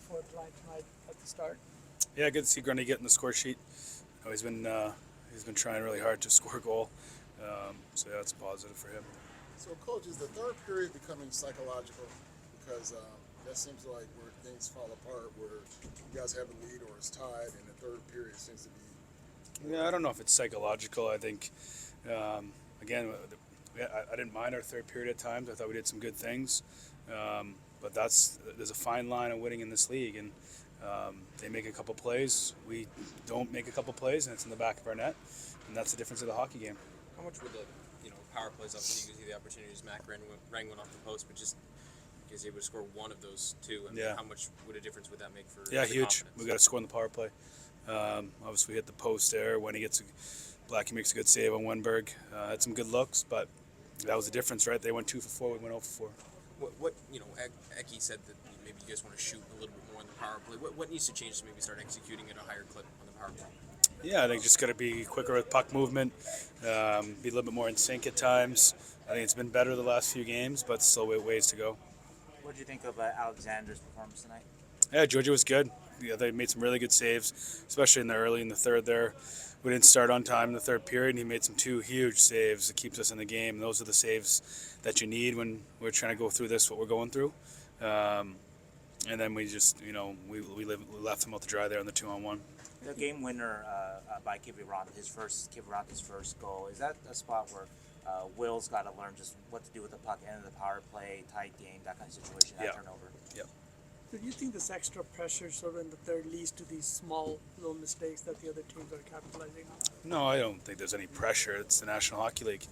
for the line tonight at the start. Yeah, good to see Grundy getting the score sheet. He's been trying really hard to score a goal. So yeah, it's positive for him. So, Coach, is the third period becoming psychological? Because that seems like where things fall apart, where you guys have a lead or it's tied, and the third period seems to be. Yeah, I don't know if it's psychological. I think, again, I didn't mind our third period at times. I thought we did some good things. But there's a fine line of winning in this league, and they make a couple plays. We don't make a couple plays, and it's in the back of our net, and that's the difference of the hockey game. How much would the power plays, obviously you get the opportunities, Mac rang one off the post, but just because he able to score one of those two, I mean, how much would a difference would that make for huge. confidence? We got to score in the power play. Obviously, we hit the post there when Blackie makes a good save on Wenberg. Had some good looks, but that was the difference, right? They went 2 for 4, we went 0 for 4. What Eki said that maybe you guys want to shoot a little bit more on the power play. What needs to change to maybe start executing at a higher clip on the power play? Yeah, I think just got to be quicker with puck movement, be a little bit more in sync at times. I think it's been better the last few games, but still ways to go. What did you think of Alexander's performance tonight? Yeah, Georgia was good. Yeah, they made some really good saves, especially in the third there. We didn't start on time in the third period, and he made some 2 huge saves that keeps us in the game. And those are the saves that you need when we're trying to go through what we're going through. And then we just, we left him out to dry there on the 2-on-1. The game winner by Kiviranta's first goal, is that a spot where Will's got to learn just what to do with the puck, end of the power play, tight game, that kind of situation, that turnover? Yeah. So do you think this extra pressure sort of in the third leads to these small little mistakes that the other teams are capitalizing on? No, I don't think there's any pressure. It's the National Hockey League.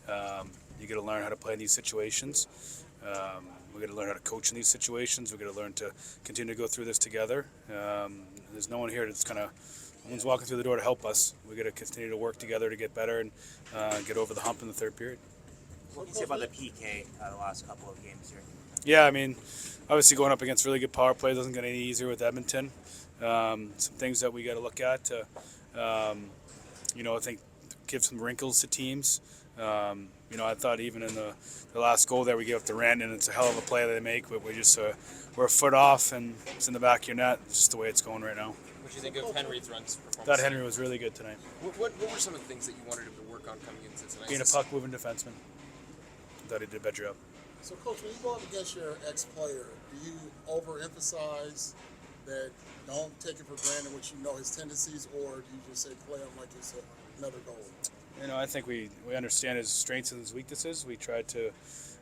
You got to learn how to play in these situations. We got to learn how to coach in these situations. We got to learn to continue to go through this together. There's no one here that's no one's walking through the door to help us. We got to continue to work together to get better and get over the hump in the third period. What can you say about the PK the last couple of games here? Yeah, I mean, obviously going up against really good power play doesn't get any easier with Edmonton. Some things that we got to look at to, I think, give some wrinkles to teams. I thought even in the last goal there we gave up to Rand, and it's a hell of a play that they make, but we're a foot off, and it's in the back of your net. It's just the way it's going right now. What do you think of Henry's runs performance? Thought Henry was really good tonight. What were some of the things that you wanted him to work on coming into tonight? Being a puck-moving defenseman. Thought he did a better job. So, Coach, when you go up against your ex-player, do you overemphasize that don't take it for granted what you know his tendencies, or do you just say play him like it's another goal? I think we understand his strengths and his weaknesses. We tried to,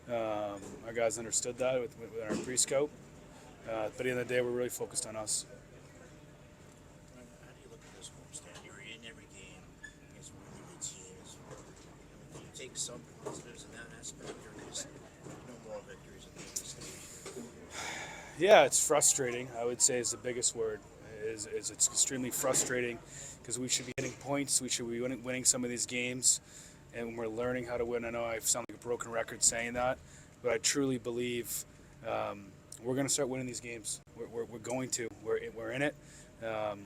our guys understood that with our pre-scope. But at the end of the day, we're really focused on us. How do you look at this homestand? You're in every game against really good teams. Do you take some positives in that aspect, or is no more victories at this stage? Yeah, it's frustrating. I would say is the biggest word. Is it's extremely frustrating because we should be getting points. We should be winning some of these games, and we're learning how to win. I know I sound like a broken record saying that, but I truly believe we're going to start winning these games. We're going to. We're in it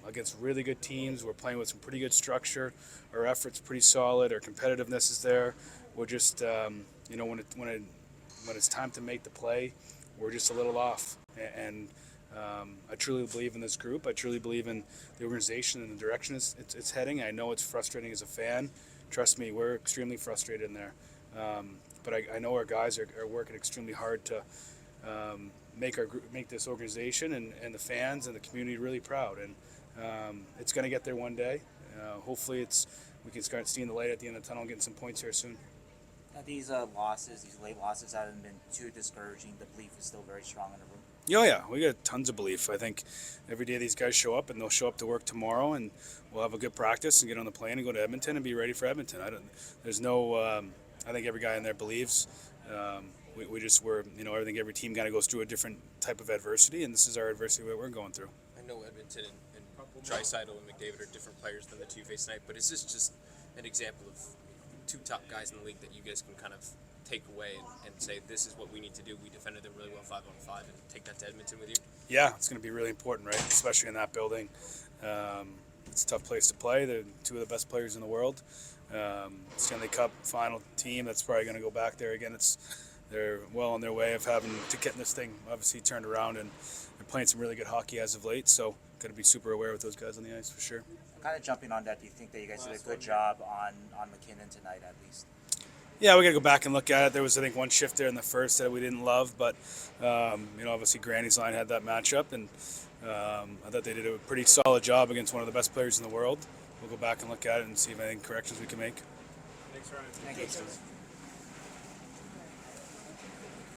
against really good teams. We're playing with some pretty good structure. Our effort's pretty solid. Our competitiveness is there. We're just when it's time to make the play, we're just a little off. And I truly believe in this group. I truly believe in the organization and the direction it's heading. I know it's frustrating as a fan. Trust me, we're extremely frustrated in there. But I know our guys are working extremely hard to make this organization and the fans and the community really proud. And it's going to get there one day. Hopefully we can start seeing the light at the end of the tunnel and getting some points here soon. These losses, these late losses haven't been too discouraging. The belief is still very strong in the room. Oh yeah, we got tons of belief. I think every day these guys show up, and they'll show up to work tomorrow, and we'll have a good practice and get on the plane and go to Edmonton and be ready for Edmonton. I think every guy in there believes. I think every team kind of goes through a different type of adversity, and this is our adversity that we're going through. I know Edmonton and Draisaitl and McDavid are different players than the two faced tonight, but is this just an example of two top guys in the league that you guys can kind of take away and say, this is what we need to do? We defended them really well 5-on-5, and take that to Edmonton with you? Yeah, it's going to be really important, right? Especially in that building. It's a tough place to play. They're two of the best players in the world. Stanley Cup final team that's probably going to go back there again. they're well on their way of having to getting this thing obviously turned around, and they're playing some really good hockey as of late. So got to be super aware with those guys on the ice for sure. Kind of jumping on that, do you think that you guys did a good job on McKinnon tonight at least? Yeah, we got to go back and look at it. There was, I think, one shift there in the first that we didn't love, but obviously Granny's line had that matchup, and I thought they did a pretty solid job against one of the best players in the world. We'll go back and look at it and see if any corrections we can make. Thanks, Ryan. Thank you.